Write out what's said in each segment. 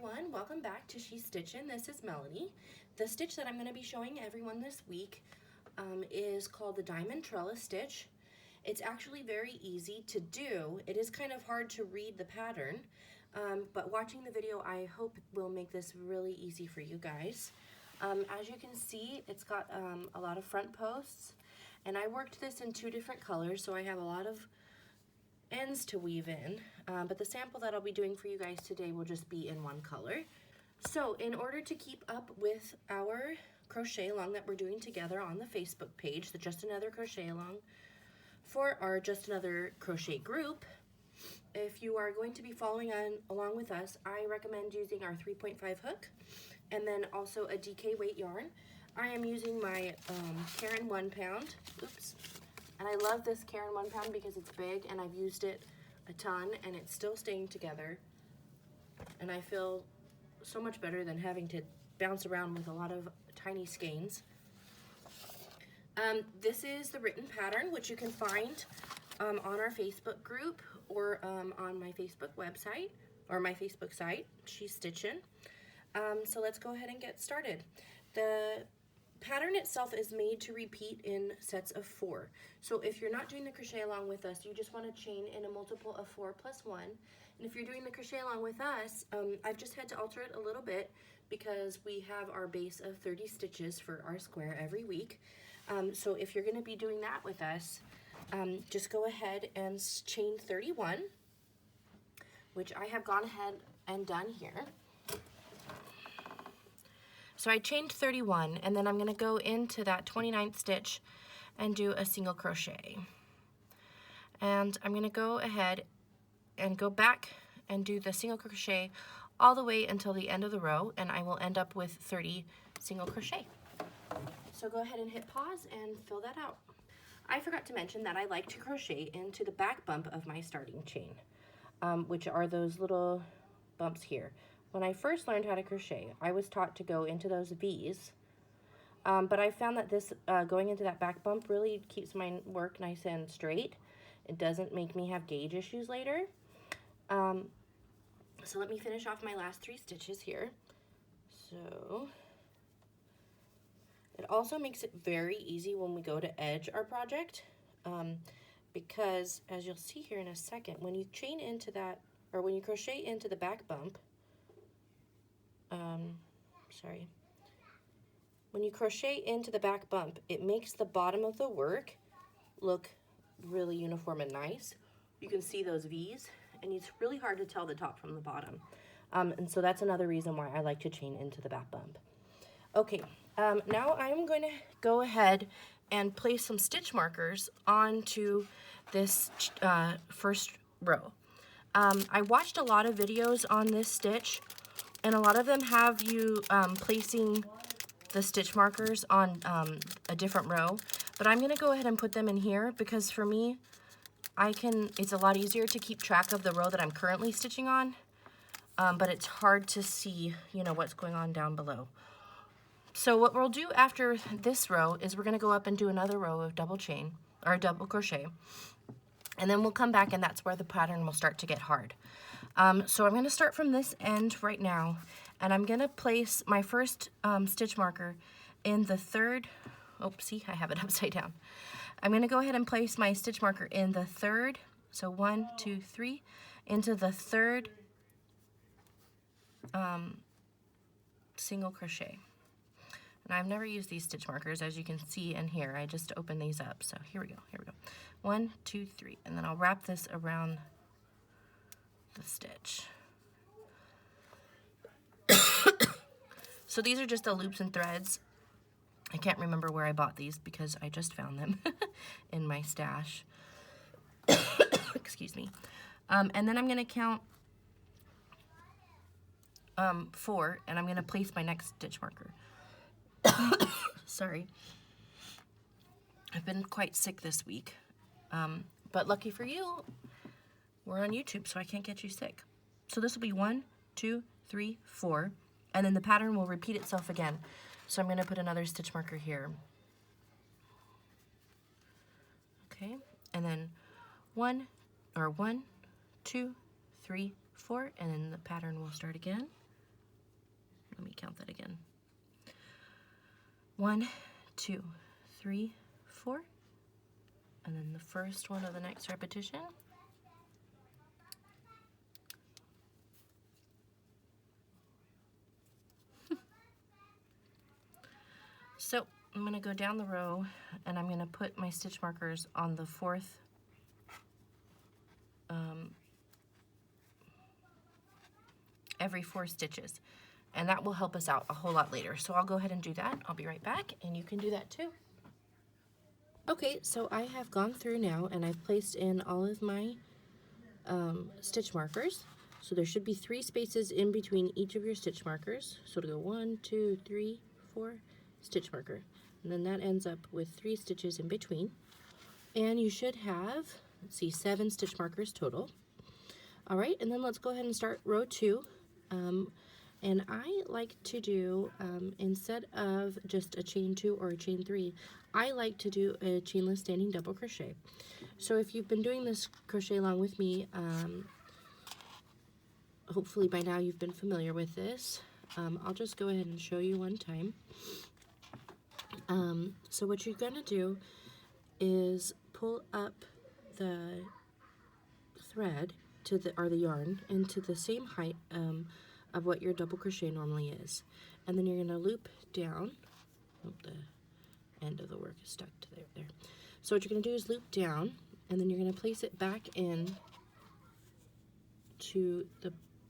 everyone, welcome back to She's Stitchin'. This is Melanie. The stitch that I'm going to be showing everyone this week is called the Diamond Trellis stitch. It's actually very easy to do. It is kind of hard to read the pattern, but watching the video I hope will make this really easy for you guys. As you can see, it's got a lot of front posts, and I worked this in 2 different colors, so I have a lot of ends to weave in, but the sample that I'll be doing for you guys today will just be in 1 color. So in order to keep up with our crochet along that we're doing together on the Facebook page, the Just Another Crochet Along, for our Just Another Crochet group, if you are going to be following along with us, I recommend using our 3.5 hook and then also a DK weight yarn. I am using my Caron 1 pound, and I love this Caron 1 pound because it's big and I've used it a ton and it's still staying together. And I feel so much better than having to bounce around with a lot of tiny skeins. This is the written pattern, which you can find on our Facebook group or on my Facebook website or my Facebook site, She's Stitchin'. So let's go ahead and get started. The pattern itself is made to repeat in sets of 4. So if you're not doing the crochet along with us, you just want to chain in a multiple of 4 plus 1. And if you're doing the crochet along with us, I've just had to alter it a little bit because we have our base of 30 stitches for our square every week. So if you're going to be doing that with us, just go ahead and chain 31, which I have gone ahead and done here. So I chained 31, and then I'm going to go into that 29th stitch and do a single crochet. And I'm going to go ahead and go back and do the single crochet all the way until the end of the row, and I will end up with 30 single crochet. So go ahead and hit pause and fill that out. I forgot to mention that I like to crochet into the back bump of my starting chain, which are those little bumps here. When I first learned how to crochet, I was taught to go into those V's, but I found that this going into that back bump really keeps my work nice and straight. It doesn't make me have gauge issues later. So let me finish off my last 3 stitches here. So it also makes it very easy when we go to edge our project, because as you'll see here in a second, when you chain into that, or when you crochet into the back bump, when you crochet into the back bump, it makes the bottom of the work look really uniform and nice. You can see those V's, and it's really hard to tell the top from the bottom. And so that's another reason why I like to chain into the back bump. Okay, now I'm going to go ahead and place some stitch markers onto this first row. I watched a lot of videos on this stitch, and a lot of them have you placing the stitch markers on a different row, but I'm going to go ahead and put them in here because for me, it's a lot easier to keep track of the row that I'm currently stitching on, but it's hard to see, what's going on down below. So what we'll do after this row is we're going to go up and do another row of double chain, or double crochet, and then we'll come back and that's where the pattern will start to get hard. So I'm going to start from this end right now, and I'm going to place my first stitch marker in the third, see, I have it upside down. I'm going to go ahead and place my stitch marker in the third, so 1, 2, 3, into the third single crochet. And I've never used these stitch markers, as you can see in here. I just opened these up, so here we go, 1, 2, 3, and then I'll wrap this around the stitch. So these are just the loops and threads. I can't remember where I bought these because I just found them in my stash. Excuse me. And then I'm going to count 4, and I'm going to place my next stitch marker. Sorry. I've been quite sick this week, but lucky for you, we're on YouTube, so I can't get you sick. So this will be 1, 2, 3, 4, and then the pattern will repeat itself again. So I'm going to put another stitch marker here. Okay, and then 1, 2, 3, 4, and then the pattern will start again. let me count that again. 1, 2, 3, 4, and then the first one of the next repetition. So I'm going to go down the row and I'm going to put my stitch markers on the fourth every 4 stitches, and that will help us out a whole lot later. So I'll go ahead and do that. I'll be right back, and you can do that too. Okay, so I have gone through now and I've placed in all of my stitch markers. So there should be 3 spaces in between each of your stitch markers. So to go 1, 2, 3, 4, stitch marker. And then that ends up with 3 stitches in between. And you should have, let's see, 7 stitch markers total. All right, and then let's go ahead and start row 2. And I like to do, instead of just a chain 2 or a chain 3, I like to do a chainless standing double crochet. So if you've been doing this crochet along with me, hopefully by now you've been familiar with this. I'll just go ahead and show you one time. So what you're going to do is pull up the thread to the yarn into the same height of what your double crochet normally is, and then you're going to loop down. Oh, the end of the work is stuck to there. So what you're going to do is loop down, and then you're going to place it back in to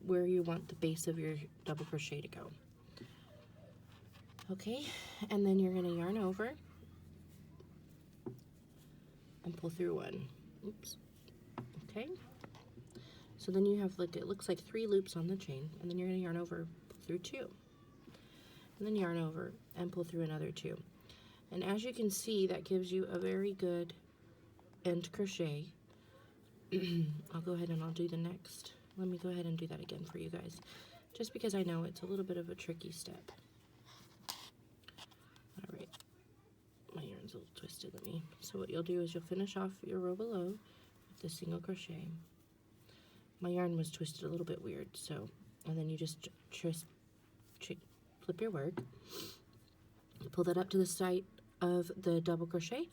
where you want the base of your double crochet to go. Okay, and then you're going to yarn over and pull through 1. Oops. Okay. So then you have, like, it looks like 3 loops on the chain, and then you're going to yarn over, pull through 2, and then yarn over and pull through another 2. And as you can see, that gives you a very good end crochet. I'll go ahead and I'll do the next. Let me go ahead and do that again for you guys, just because I know it's a little bit of a tricky step. All right, my yarn's a little twisted. So what you'll do is you'll finish off your row below with the single crochet. My yarn was twisted a little bit weird, so, and then you just flip your work, pull that up to the side of the double crochet,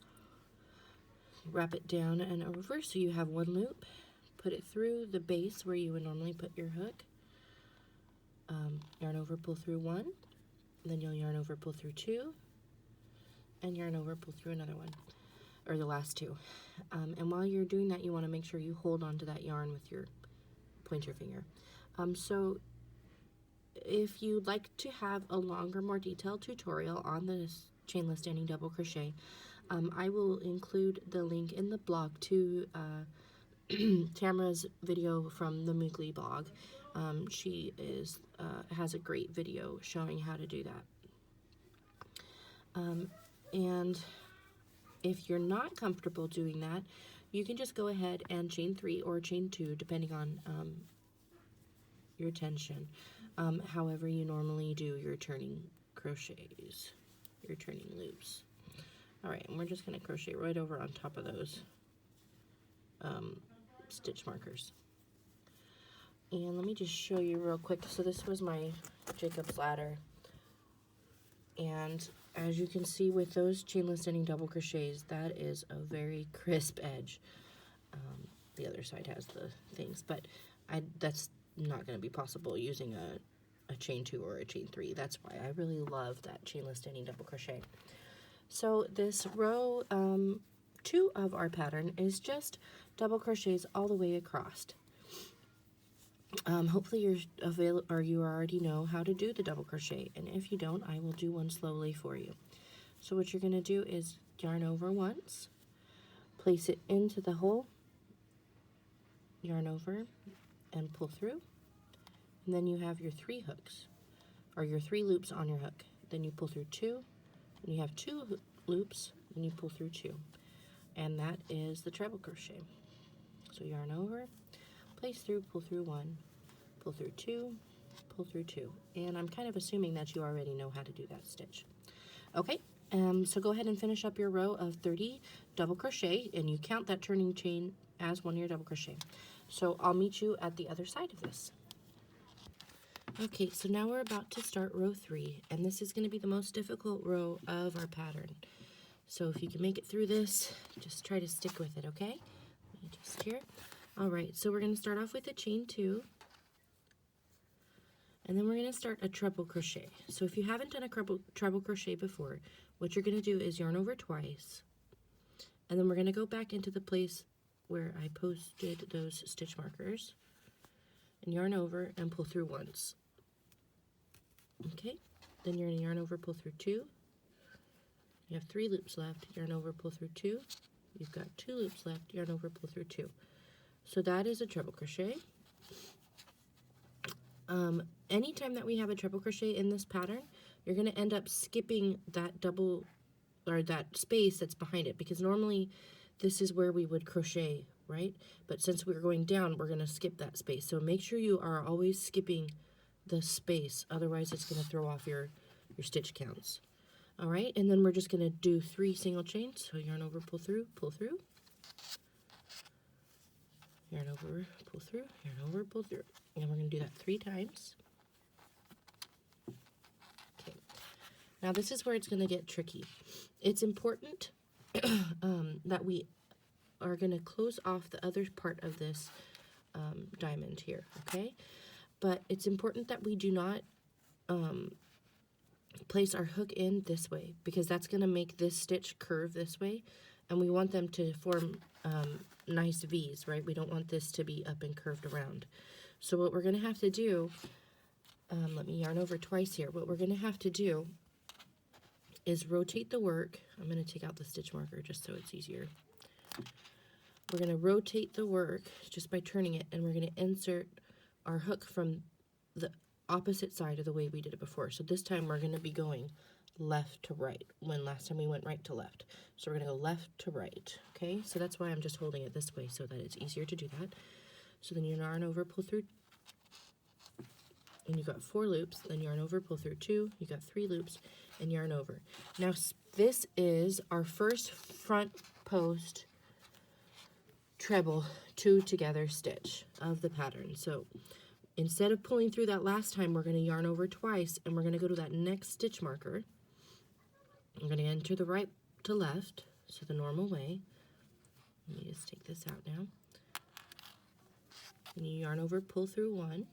wrap it down and over so you have 1 loop, put it through the base where you would normally put your hook, yarn over, pull through 1, then you'll yarn over, pull through 2, and yarn over, pull through another 1, or the last 2. And while you're doing that, you want to make sure you hold on to that yarn with your pointer finger. So if you'd like to have a longer, more detailed tutorial on this chainless standing double crochet, I will include the link in the blog to Tamara's video from the Moogly Blog. She has a great video showing how to do that. And if you're not comfortable doing that, you can just go ahead and chain 3 or chain 2, depending on your tension. However you normally do your turning crochets, your turning loops. All right, and we're just going to crochet right over on top of those stitch markers. And let me just show you real quick. So this was my Jacob's ladder, and as you can see with those chainless standing double crochets, that is a very crisp edge. The other side has the things, but that's not going to be possible using a chain 2 or a chain 3. That's why I really love that chainless standing double crochet. So this row 2 of our pattern is just double crochets all the way across. Hopefully you already know how to do the double crochet, and if you don't, I will do one slowly for you. So what you're going to do is yarn over once, place it into the hole, yarn over and pull through, and then you have your 3 hooks, or your 3 loops on your hook. Then you pull through 2, and you have 2 loops, and you pull through 2, and that is the treble crochet. So yarn over, place through, pull through 1, pull through 2, pull through 2, and I'm kind of assuming that you already know how to do that stitch. Okay, so go ahead and finish up your row of 30 double crochet, and you count that turning chain as one of your double crochet. So I'll meet you at the other side of this. Okay, so now we're about to start row 3, and this is going to be the most difficult row of our pattern. So if you can make it through this, just try to stick with it, okay? Let me just here. All right, so we're going to start off with a chain 2, and then we're going to start a treble crochet. So if you haven't done a treble crochet before, what you're going to do is yarn over twice, and then we're going to go back into the place where I posted those stitch markers, and yarn over and pull through once. Okay, then you're going to yarn over, pull through 2. You have 3 loops left, yarn over, pull through 2. You've got 2 loops left, yarn over, pull through 2. So that is a treble crochet. Anytime that we have a treble crochet in this pattern, you're going to end up skipping that double, or that space that's behind it, because normally this is where we would crochet, right? But since we're going down, we're going to skip that space. So make sure you are always skipping the space, otherwise it's going to throw off your stitch counts. All right, and then we're just going to do 3 single chains. So yarn over, pull through, yarn over, pull through, yarn over, pull through. And we're going to do that 3 times. Okay, now this is where it's going to get tricky. It's important that we are going to close off the other part of this diamond here, okay? But it's important that we do not place our hook in this way, because that's going to make this stitch curve this way, and we want them to form nice V's, right? We don't want this to be up and curved around. So what we're going to have to do, let me yarn over twice here. What we're going to have to do is rotate the work. I'm going to take out the stitch marker just so it's easier. We're going to rotate the work just by turning it, and we're going to insert our hook from the opposite side of the way we did it before. So this time we're going to be going left to right, when last time we went right to left. So we're going to go left to right, okay? So that's why I'm just holding it this way, so that it's easier to do that. So then you yarn over, pull through, and you got 4 loops, then yarn over, pull through 2, you got 3 loops, and yarn over. Now this is our first front post treble 2 together stitch of the pattern. So instead of pulling through that last time, we're going to yarn over twice, and we're going to go to that next stitch marker. I'm going to enter the right to left, so the normal way. Let me just take this out now. And you yarn over, pull through 1.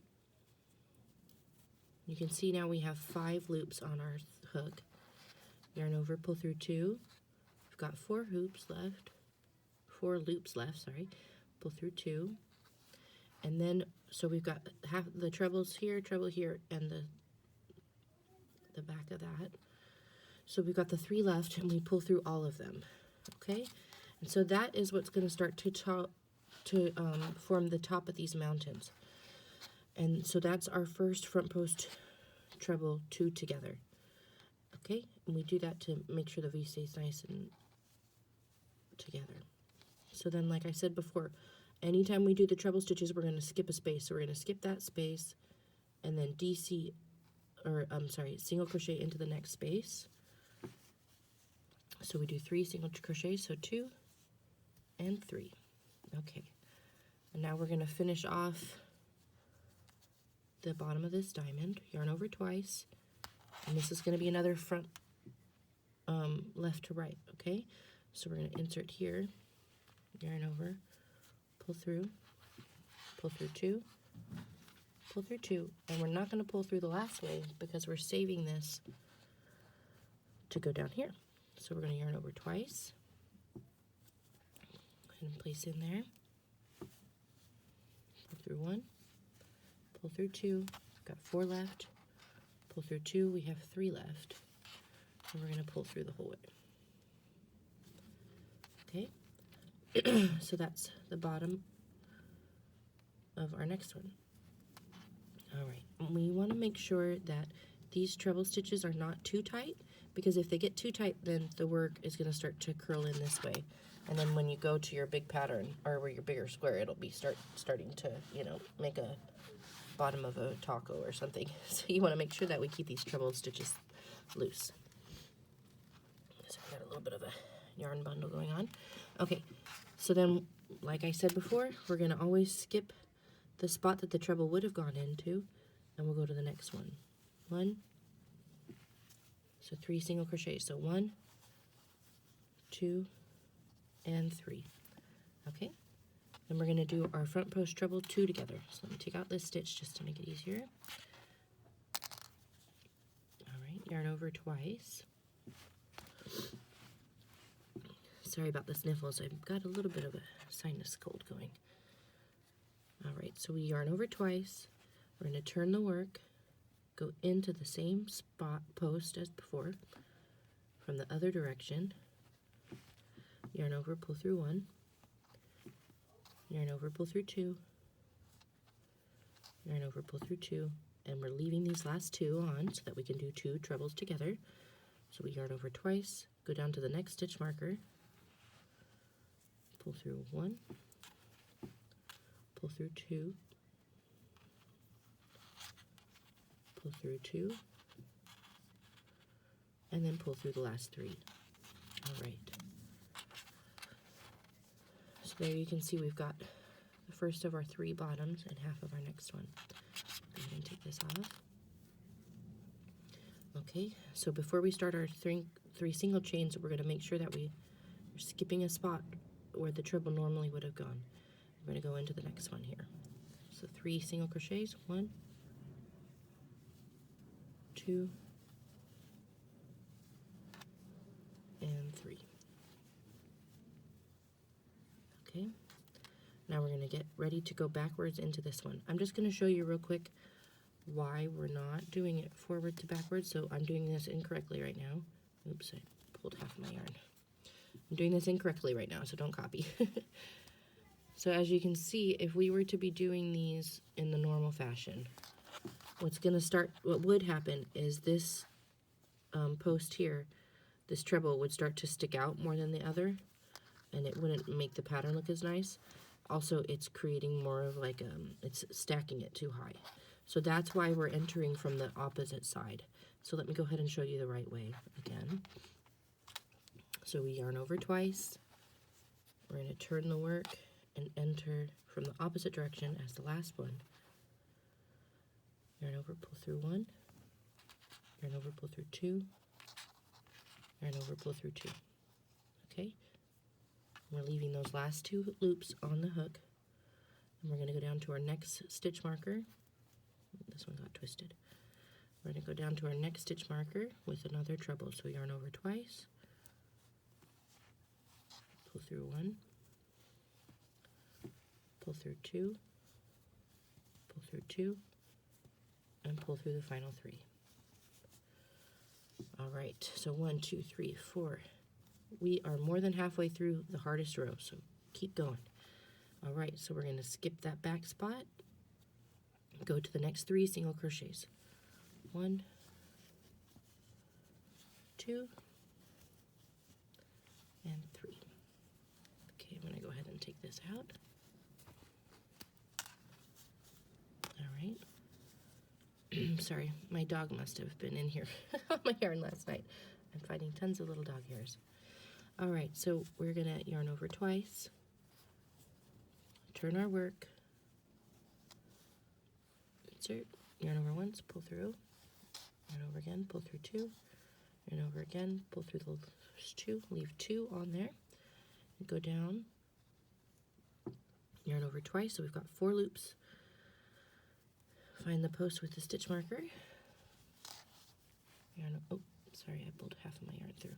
You can see now we have 5 loops on our hook. Yarn over, pull through 2. We've got 4 loops left, sorry. Pull through 2. And then, so we've got half the trebles here, treble here, and the back of that. So we've got the 3 left, and we pull through all of them, okay? And so that is what's going to start to form the top of these mountains. And so that's our first front post treble 2 together, okay? And we do that to make sure the V stays nice and together. So then, like I said before, anytime we do the treble stitches, we're going to skip a space. So we're going to skip that space, and then single crochet into the next space. So we do 3 single crochets, so 2 and 3. Okay, and now we're going to finish off the bottom of this diamond. Yarn over twice, and this is going to be another front left to right, okay? So we're going to insert here, yarn over, pull through 2, pull through 2, and we're not going to pull through the last way because we're saving this to go down here. So we're going to yarn over twice and place in there, pull through 1, pull through 2, got 4 left, pull through 2, we have 3 left, and we're going to pull through the whole way. Okay, so that's the bottom of our next one. All right, we want to make sure that these treble stitches are not too tight, because if they get too tight, then the work is going to start to curl in this way. And then when you go to your big pattern, or your bigger square, it'll be starting to, you know, make a bottom of a taco or something. So you want to make sure that we keep these treble stitches loose. So we got a little bit of a yarn bundle going on. Okay, so then, like I said before, we're going to always skip the spot that the treble would have gone into, and we'll go to the next one. 1, so 3 single crochets. So 1, 2, and 3. Okay, then we're going to do our front post treble 2 together. So let me take out this stitch just to make it easier. All right, yarn over twice. Sorry about the sniffles. I've got a little bit of a sinus cold going. All right, so we yarn over twice. We're going to turn the work, go into the same spot post as before, from the other direction. Yarn over, pull through 1. Yarn over, pull through 2. Yarn over, pull through 2. And we're leaving these last 2 on so that we can do 2 trebles together. So we yarn over twice, go down to the next stitch marker, pull through 1, pull through 2, pull through 2, and then pull through the last 3. All right. So there you can see we've got the first of our 3 bottoms and half of our next one. Go ahead and take this off. Okay, so before we start our 3 single chains, we're going to make sure that we're skipping a spot where the treble normally would have gone. We're going to go into the next one here. So 3 single crochets, 1, 2, and 3. Okay, now we're going to get ready to go backwards into this one. I'm just going to show you real quick why we're not doing it forward to backwards. So I'm doing this incorrectly right now. Oops, I pulled half my yarn. I'm doing this incorrectly right now, so don't copy. So as you can see, if we were to be doing these in the normal fashion, what would happen is this post here, this treble would start to stick out more than the other, and it wouldn't make the pattern look as nice. Also, it's creating more of like, it's stacking it too high. So that's why we're entering from the opposite side. So let me go ahead and show you the right way again. So we yarn over twice. We're going to turn the work and enter from the opposite direction as the last one. Yarn over, pull through 1. Yarn over, pull through 2. Yarn over, pull through 2. Okay? We're leaving those last 2 loops on the hook. And we're going to go down to our next stitch marker. This one got twisted. We're going to go down to our next stitch marker with another treble. So yarn over twice, pull through 1, pull through 2, pull through 2, and pull through the final 3. All right, so 1, 2, 3, 4. We are more than halfway through the hardest row, so keep going. All right, so we're going to skip that back spot. Go to the next 3 single crochets. 1, 2, and 3. Okay, I'm going to go ahead and take this out. All right. Sorry, my dog must have been in here on my yarn last night. I'm finding tons of little dog hairs. All right, so we're going to yarn over twice, turn our work, insert, yarn over once, pull through, yarn over again, pull through 2, yarn over again, pull through the first 2, leave 2 on there, and go down, yarn over twice, so we've got 4 loops. Find the post with the stitch marker, yarn, oh, sorry, I pulled half of my yarn through.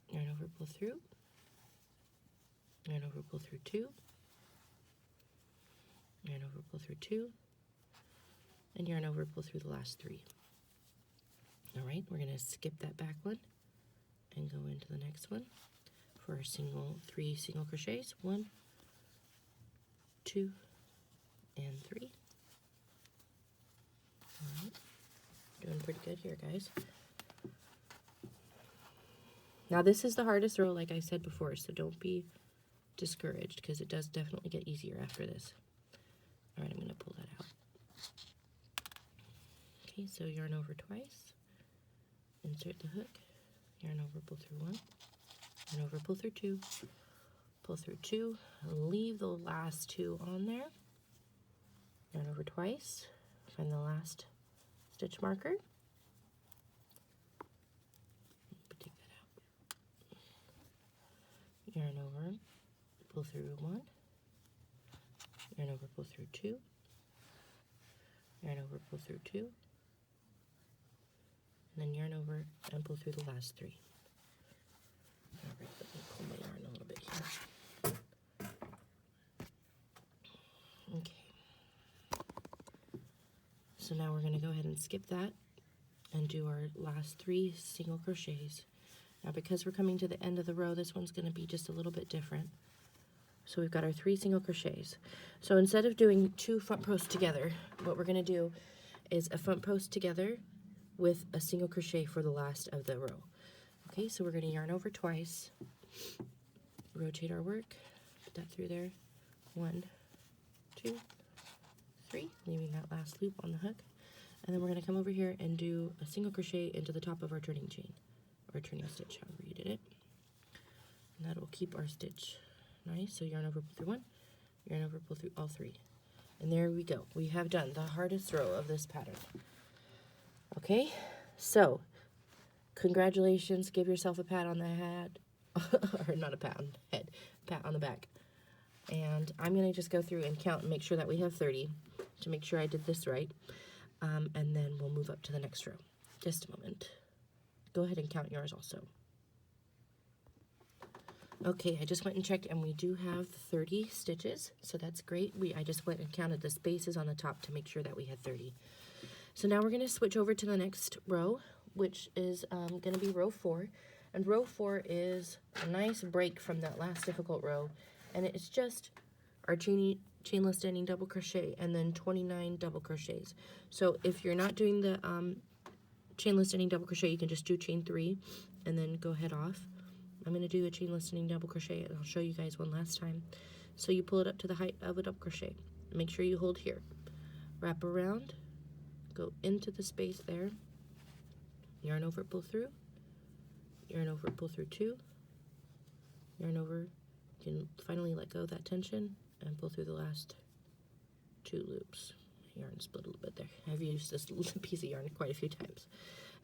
Yarn over, pull through, yarn over, pull through 2, yarn over, pull through 2, and yarn over, pull through the last 3. All right, we're going to skip that back one and go into the next one for our 3 single crochets. 1, 2, and 3. All right, doing pretty good here, guys. Now this is the hardest row, like I said before, so don't be discouraged because it does definitely get easier after this. All right, I'm going to pull that out. Okay, so yarn over twice, insert the hook, yarn over, pull through 1, yarn over, pull through 2, pull through 2, and leave the last 2 on there. yarn over twice, find the last stitch marker, take that out, yarn over, pull through 1, yarn over, pull through 2, yarn over, pull through 2, and then yarn over and pull through the last 3. All right, let me pull my yarn a little bit here. Okay. So now we're going to go ahead and skip that and do our last 3 single crochets. Now because we're coming to the end of the row, this one's going to be just a little bit different. So we've got our 3 single crochets. So instead of doing 2 front posts together, what we're going to do is a front post together with a single crochet for the last of the row. Okay, so we're going to yarn over twice, rotate our work, put that through there, 1, 2, 3, leaving that last loop on the hook, and then we're going to come over here and do a single crochet into the top of our turning chain, or turning stitch, however you did it, and that will keep our stitch nice. So yarn over, pull through 1, yarn over, pull through all 3, and there we go. We have done the hardest row of this pattern. Okay, so congratulations, give yourself a pat on the head, or not a pat on the head, pat on the back. And I'm going to just go through and count and make sure that we have 30 to make sure I did this right. And then we'll move up to the next row. Just a moment. Go ahead and count yours also. Okay, I just went and checked and we do have 30 stitches, so that's great. I just went and counted the spaces on the top to make sure that we had 30. So now we're going to switch over to the next row, which is going to be row 4. And row 4 is a nice break from that last difficult row. And it's just our chainless standing double crochet and then 29 double crochets. So if you're not doing the chainless standing double crochet, you can just do chain 3 and then go head off. I'm going to do a chainless standing double crochet and I'll show you guys one last time. So you pull it up to the height of a double crochet. Make sure you hold here. Wrap around, go into the space there, yarn over, pull through, yarn over, pull through 2, yarn over. You can finally let go of that tension and pull through the last 2 loops. Yarn split a little bit there. I've used this piece of yarn quite a few times.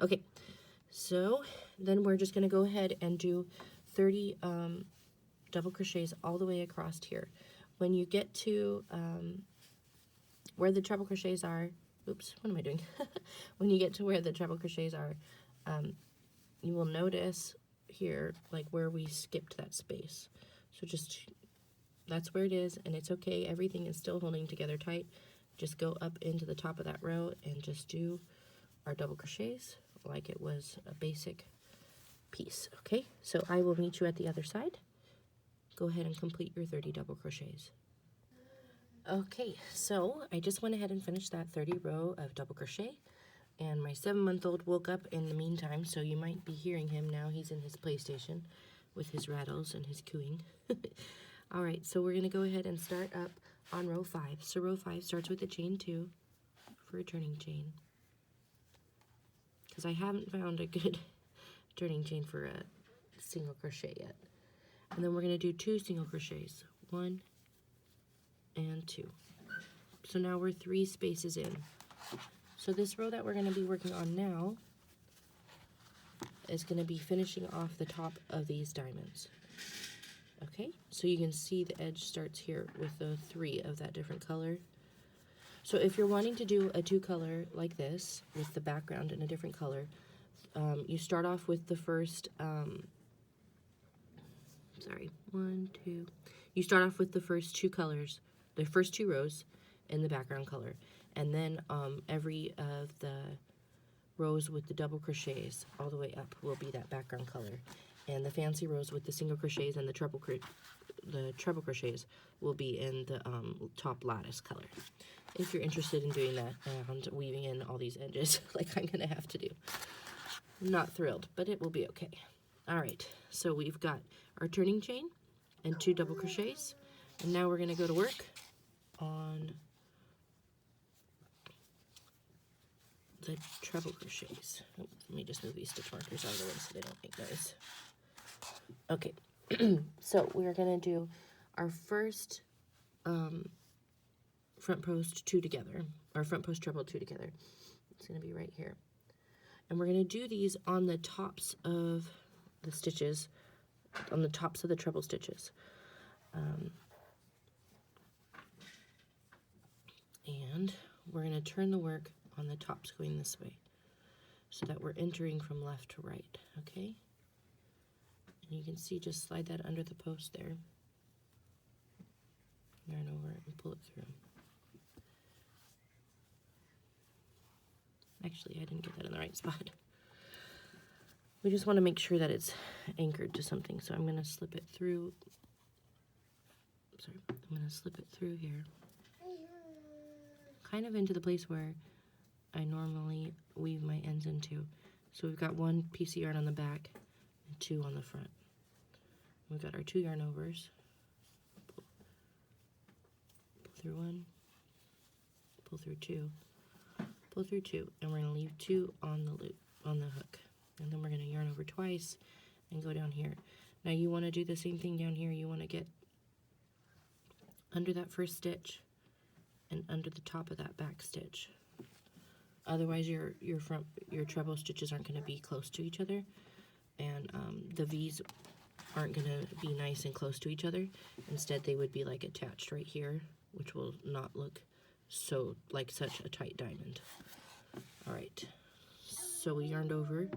Okay, so then we're just going to go ahead and do 30 double crochets all the way across here. When you get to where the treble crochets are, oops, what am I doing? When you get to where the treble crochets are, you will notice here, like where we skipped that space. So just, that's where it is, and it's okay. Everything is still holding together tight. Just go up into the top of that row and just do our double crochets like it was a basic piece, okay? So I will meet you at the other side. Go ahead and complete your 30 double crochets. Okay, so I just went ahead and finished that 30 row of double crochet, and my 7-month-old woke up in the meantime, so you might be hearing him now. He's in his PlayStation with his rattles and his cooing. All right, so we're going to go ahead and start up on row 5. So row 5 starts with a chain 2 for a turning chain, because I haven't found a good turning chain for a single crochet yet. And then we're going to do 2 single crochets, 1 and 2. So now we're 3 spaces in. So this row that we're going to be working on now is going to be finishing off the top of these diamonds. Okay, so you can see the edge starts here with the 3 of that different color. So if you're wanting to do a 2-color like this with the background in a different color, you start off with the first, you start off with the first 2 colors, the first 2 rows in the background color, and then every of the rows with the double crochets all the way up will be that background color, and the fancy rows with the single crochets and the treble crochets will be in the top lattice color. If you're interested in doing that and weaving in all these edges like I'm gonna have to do. I'm not thrilled, but it will be okay. All right, so we've got our turning chain and 2 double crochets, and now we're gonna go to work on the treble crochets. Oh, let me just move these stitch markers out of the way so they don't make noise. Okay, so we're gonna do our first front post 2 together, or front post treble 2 together. It's going to be right here. And we're going to do these on the tops of the stitches, on the tops of the treble stitches. And we're going to turn the work on the tops going this way so that we're entering from left to right, okay? And you can see, just slide that under the post there. Yarn over and pull it through. Actually, I didn't get that in the right spot. We just want to make sure that it's anchored to something, so I'm going to slip it through. Sorry, I'm going to slip it through here, kind of into the place where I normally weave my ends into. So we've got 1 piece of yarn on the back and 2 on the front. We've got our 2 yarn overs. Pull through 1, pull through 2, pull through 2, and we're going to leave 2 on the loop, on the hook. And then we're going to yarn over twice and go down here. Now you want to do the same thing down here. You want to get under that first stitch and under the top of that back stitch. Otherwise your treble stitches aren't going to be close to each other, and the V's aren't going to be nice and close to each other. Instead they would be like attached right here, which will not look so like such a tight diamond. Alright, so we yarned over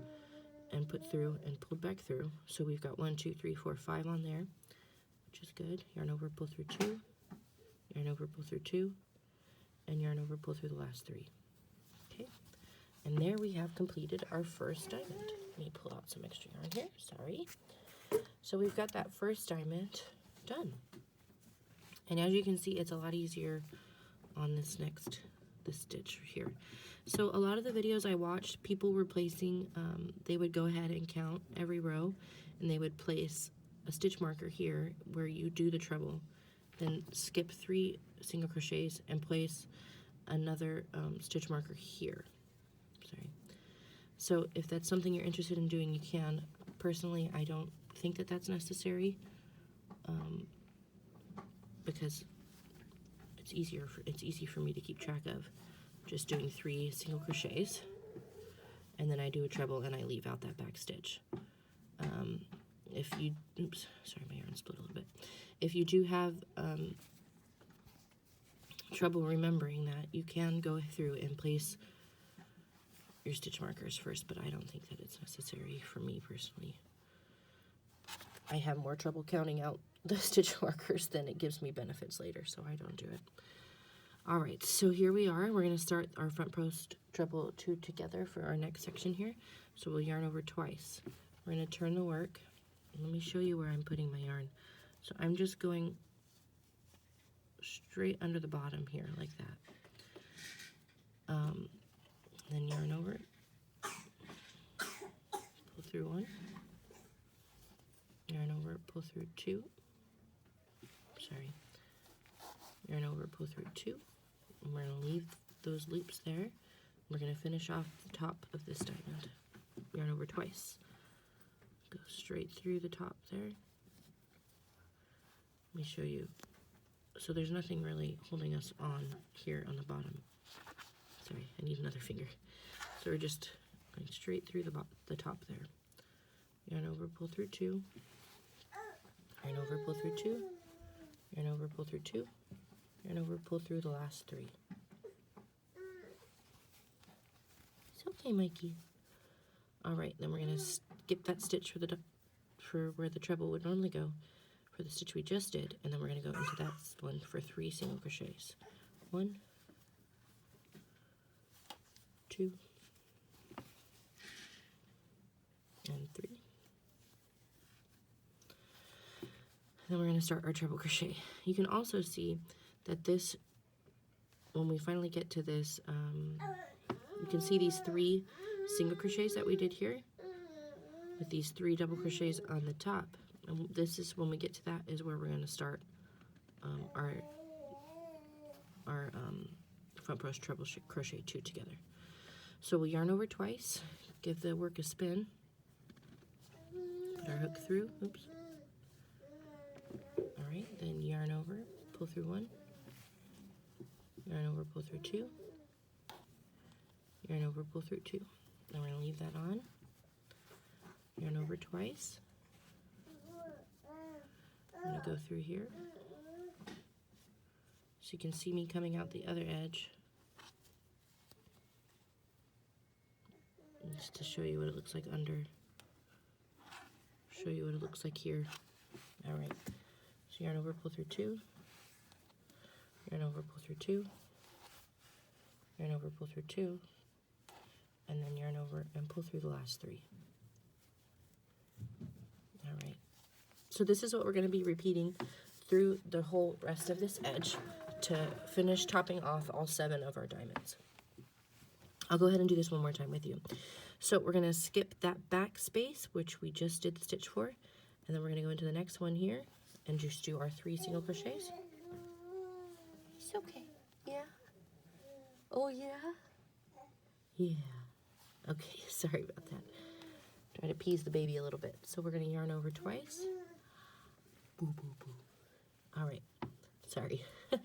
and put through and pulled back through. So we've got 1, 2, 3, 4, 5 on there, which is good. Yarn over, pull through 2, yarn over, pull through 2, and yarn over, pull through the last 3. Okay, and there we have completed our first diamond. Let me pull out some extra yarn here, sorry. So we've got that first diamond done. And as you can see, it's a lot easier on this stitch here. So a lot of the videos I watched, people were placing, they would go ahead and count every row, and they would place a stitch marker here where you do the treble, then skip 3 single crochets and place another stitch marker here. Sorry. So if that's something you're interested in doing, you can. Personally, I don't think that that's necessary, because it's easy for me to keep track of just doing 3 single crochets, and then I do a treble and I leave out that back stitch. If you, oops, sorry, my yarn split a little bit. If you do have trouble remembering that, you can go through and place your stitch markers first, but I don't think that it's necessary for me personally. I have more trouble counting out the stitch markers than it gives me benefits later, so I don't do it. Alright, so here we are. We're going to start our front post treble 2 together for our next section here. So we'll yarn over twice. We're going to turn the work. Let me show you where I'm putting my yarn. So I'm just going straight under the bottom here, like that. Then yarn over, pull through 1, yarn over, pull through 2, sorry, yarn over, pull through 2, and we're going to leave those loops there. We're going to finish off the top of this diamond. Yarn over twice, go straight through the top there. Let me show you. So there's nothing really holding us on here on the bottom. Sorry, I need another finger. So we're just going straight through the top there. Yarn over, pull through 2, yarn over, pull through 2, yarn over, pull through 2, yarn over, pull through the last 3. It's okay, Mikey. Alright, then we're going to skip that stitch for where the treble would normally go for the stitch we just did, and then we're going to go into that one for 3 single crochets. 1, 2, and 3. Then we're going to start our treble crochet. You can also see that this, when we finally get to this, you can see these 3 single crochets that we did here with these 3 double crochets on the top. And this is, when we get to that, is where we're going to start our front post treble crochet 2 together. So we'll yarn over twice, give the work a spin, put our hook through, oops. Alright, then yarn over, pull through 1, yarn over, pull through 2, yarn over, pull through 2. Now we're going to leave that on, yarn over twice. I'm going to go through here so you can see me coming out the other edge, just to show you what it looks like under, show you what it looks like here. All right, so yarn over, pull through 2, yarn over, pull through 2, yarn over, pull through 2, and then yarn over and pull through the last 3. All right, so this is what we're going to be repeating through the whole rest of this edge to finish topping off all 7 of our diamonds. I'll go ahead and do this one more time with you. So we're going to skip that back space, which we just did the stitch for, and then we're going to go into the next one here and just do our 3 single crochets. It's okay. Yeah. Oh, yeah? Yeah. Okay, sorry about that. Try to appease the baby a little bit. So we're going to yarn over twice. Boo, boo, boo. All right. Sorry. I'm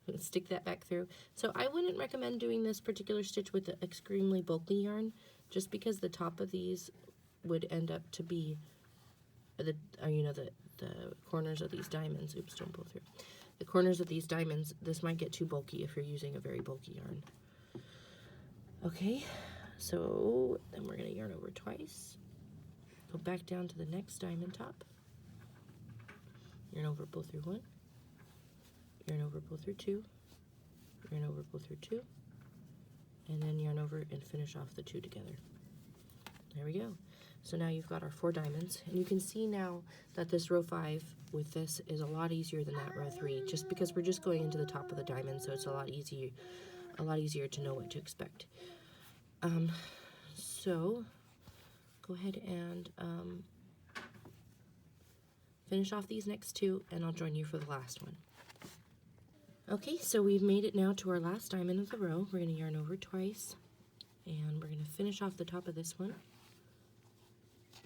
going to stick that back through. So I wouldn't recommend doing this particular stitch with the extremely bulky yarn, just because the top of these would end up to be the corners of these diamonds. Oops, don't pull through. The corners of these diamonds, this might get too bulky if you're using a very bulky yarn. Okay, so then we're going to yarn over twice. Go back down to the next diamond top. Yarn over, pull through 1. Yarn over, pull through 2. Yarn over, pull through 2. And then yarn over and finish off the 2 together. There we go. So now you've got our 4 diamonds, and you can see now that this row 5 with this is a lot easier than that row 3, just because we're just going into the top of the diamond, so it's a lot easier to know what to expect. So go ahead and finish off these next 2, and I'll join you for the last one. Okay, so we've made it now to our last diamond of the row. We're going to yarn over twice, and we're going to finish off the top of this one.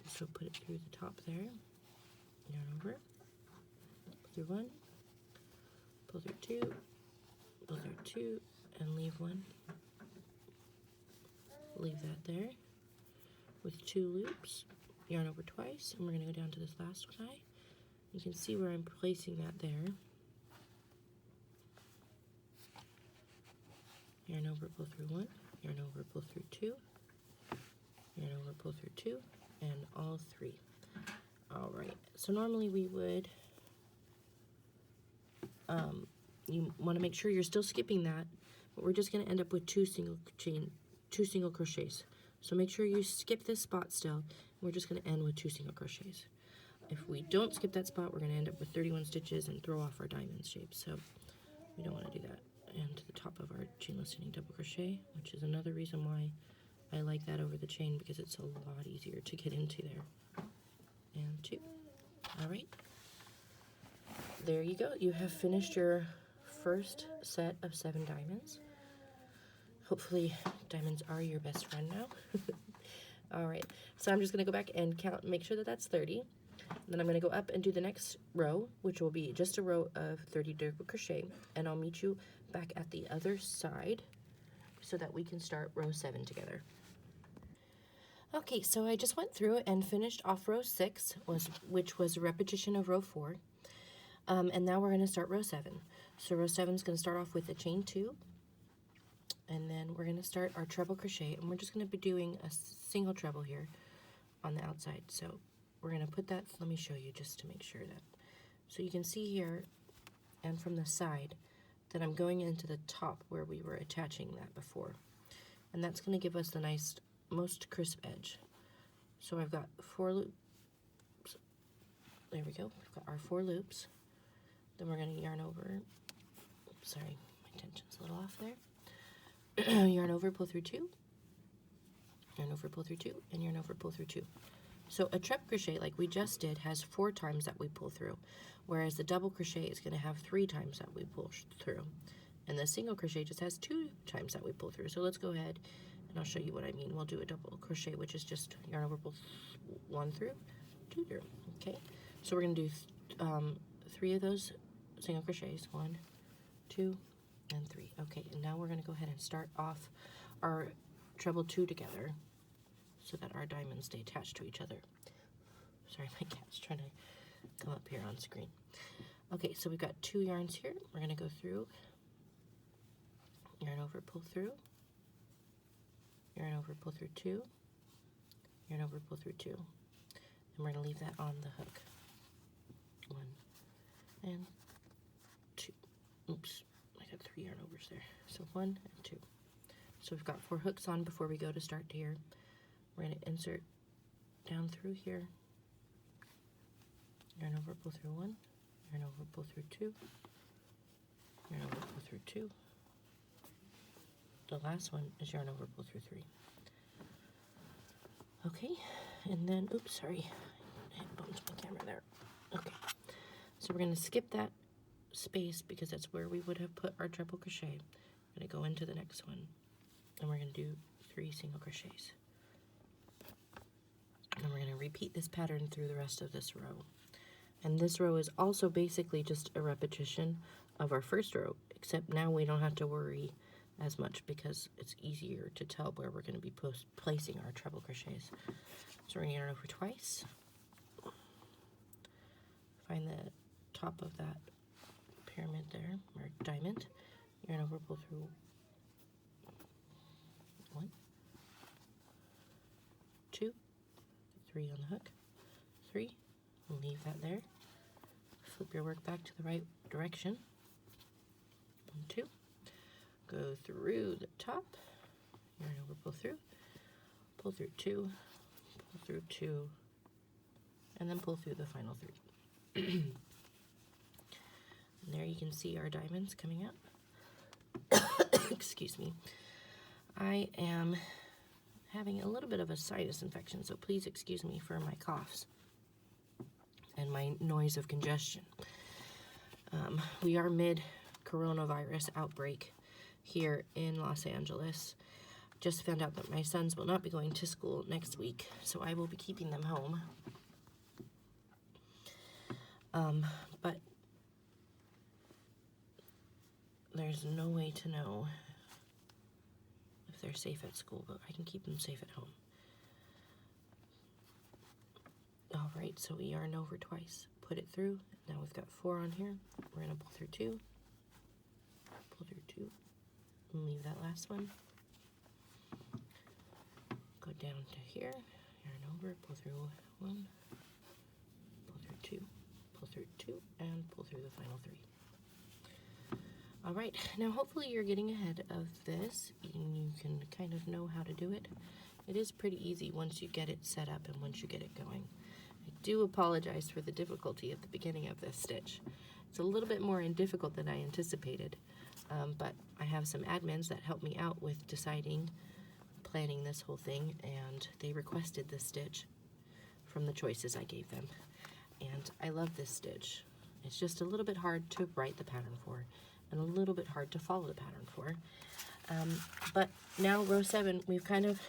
So put it through the top there, yarn over, pull through 1, pull through 2, pull through 2, and leave 1. Leave that there with 2 loops, yarn over twice, and we're going to go down to this last eye. You can see where I'm placing that there. Yarn over, pull through 1, yarn over, pull through 2, yarn over, pull through 2, and all 3. All right, so normally we would, you want to make sure you're still skipping that, but we're just going to end up with 2 single crochets. So make sure you skip this spot still. We're just going to end with 2 single crochets. If we don't skip that spot, we're going to end up with 31 stitches and throw off our diamond shape. So we don't want to do that. And to the top of our chainless knitting double crochet, which is another reason why I like that over the chain, because it's a lot easier to get into there. And 2. All right. There you go. You have finished your first set of 7 diamonds. Hopefully diamonds are your best friend now. All right. So I'm just going to go back and count and make sure that that's 30. Then I'm going to go up and do the next row, which will be just a row of 30 double crochet, and I'll meet you back at the other side so that we can start row 7 together. Okay, so I just went through and finished off row 6, which was a repetition of row 4, and now we're going to start row 7. So row 7 is going to start off with a chain 2, and then we're going to start our treble crochet, and we're just going to be doing a single treble here on the outside. So we're going to put that, let me show you just to make sure that, so you can see here and from the side that I'm going into the top where we were attaching that before, and that's going to give us the nice, most crisp edge. So I've got 4 loops, there we go, we've got our 4 loops, then we're going to yarn over, oops, sorry, my tension's a little off there, yarn over, pull through 2, yarn over, pull through 2, and yarn over, pull through 2. So a treble crochet like we just did has 4 times that we pull through, whereas the double crochet is going to have 3 times that we pull through, and the single crochet just has 2 times that we pull through. So let's go ahead and I'll show you what I mean. We'll do a double crochet, which is just yarn over, pull 1 through, 2 through. Okay, so we're going to do 3 of those single crochets, 1, 2, and 3. Okay, and now we're going to go ahead and start off our treble 2 together so that our diamonds stay attached to each other. Sorry, my cat's trying to come up here on screen. Okay, so we've got 2 yarns here. We're going to go through, yarn over, pull through, yarn over, pull through 2, yarn over, pull through 2, and we're going to leave that on the hook. 1 and 2. Oops, I got 3 yarn overs there. So 1 and 2. So we've got 4 hooks on before we go to start here. We're going to insert down through here, yarn over, pull through 1, yarn over, pull through 2, yarn over, pull through 2. The last one is yarn over, pull through 3. Okay, and then, oops, sorry, I bumped my camera there. Okay, so we're going to skip that space because that's where we would have put our treble crochet. We're going to go into the next one, and we're going to do 3 single crochets. And we're going to repeat this pattern through the rest of this row. And this row is also basically just a repetition of our first row, except now we don't have to worry as much because it's easier to tell where we're going to be placing our treble crochets. So we're going to yarn over twice, find the top of that pyramid there, or diamond, yarn over, pull through 1, 2, 3 on the hook, 3, leave that there, flip your work back to the right direction, 1, 2, go through the top, yarn over, pull through 2, pull through 2, and then pull through the final 3. And there you can see our diamonds coming out. Excuse me. I am having a little bit of a sinus infection, so please excuse me for my coughs and my noise of congestion. We are mid-coronavirus outbreak here in Los Angeles. Just found out that my sons will not be going to school next week, so I will be keeping them home. But there's no way to know if they're safe at school, but I can keep them safe at home. Alright, so we yarn over twice, put it through. Now we've got 4 on here. We're going to pull through 2, pull through 2, and leave that last one. Go down to here, yarn over, pull through 1, pull through 2, pull through 2, and pull through the final 3. Alright, now hopefully you're getting ahead of this and you can kind of know how to do it. It is pretty easy once you get it set up and once you get it going. I do apologize for the difficulty at the beginning of this stitch. It's a little bit more difficult than I anticipated, but I have some admins that help me out with planning this whole thing, and they requested this stitch from the choices I gave them. And I love this stitch. It's just a little bit hard to write the pattern for, and a little bit hard to follow the pattern for. But now row 7, we've kind of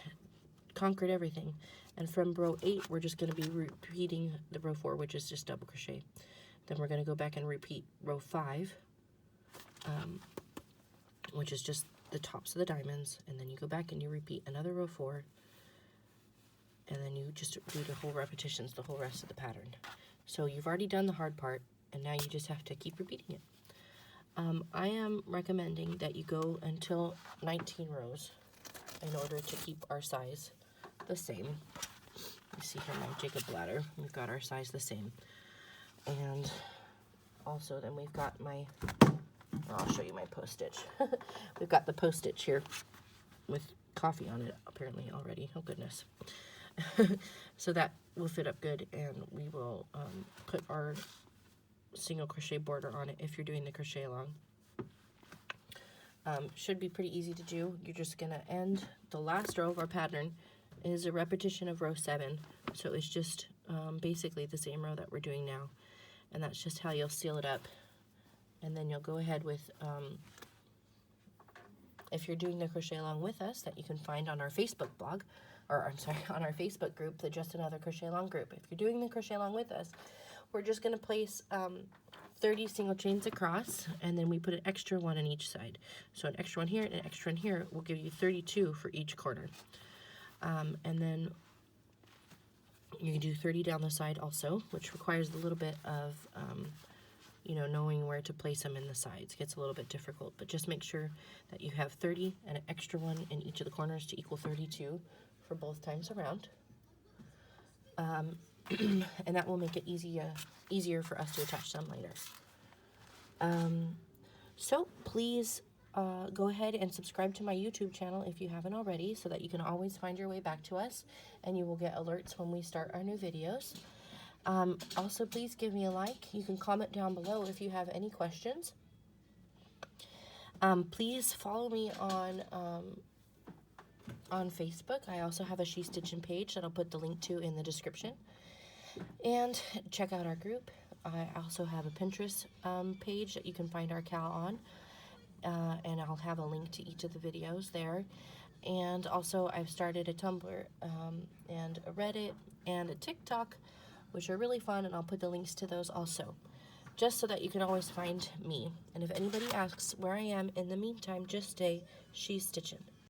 conquered everything. And from row 8, we're just going to be repeating the row 4, which is just double crochet. Then we're going to go back and repeat row 5, which is just the tops of the diamonds. And then you go back and you repeat another row 4. And then you just do the whole repetitions, the whole rest of the pattern. So you've already done the hard part, and now you just have to keep repeating it. I am recommending that you go until 19 rows in order to keep our size the same. You see here my Jacob ladder, we've got our size the same. And also then we've got I'll show you my post stitch. We've got the post stitch here with coffee on it apparently already, oh goodness. So that will fit up good, and we will put our single crochet border on it if you're doing the crochet along. Should be pretty easy to do. You're just going to end the last row of our pattern is a repetition of row 7, so it's just basically the same row that we're doing now, and that's just how you'll seal it up. And then you'll go ahead with if you're doing the crochet along with us, that you can find on our Facebook blog, or I'm sorry, on our Facebook group, the Just Another Crochet Along group. If you're doing the crochet along with us, we're just going to place 30 single chains across, and then we put an extra one on each side. So an extra one here and an extra one here will give you 32 for each corner. And then you can do 30 down the side also, which requires a little bit of, you know, knowing where to place them in the sides. It gets a little bit difficult, but just make sure that you have 30 and an extra one in each of the corners to equal 32 for both times around. And that will make it easier for us to attach them later. So please go ahead and subscribe to my YouTube channel if you haven't already, so that you can always find your way back to us and you will get alerts when we start our new videos. Also, please give me a like. You can comment down below if you have any questions. Please follow me on Facebook. I also have a She Stitchin' page that I'll put the link to in the description. And check out our group. I also have a Pinterest page that you can find our Cal on. And I'll have a link to each of the videos there. And also I've started a Tumblr and a Reddit and a TikTok, which are really fun, and I'll put the links to those also, just so that you can always find me. And if anybody asks where I am in the meantime, just say She's Stitchin'.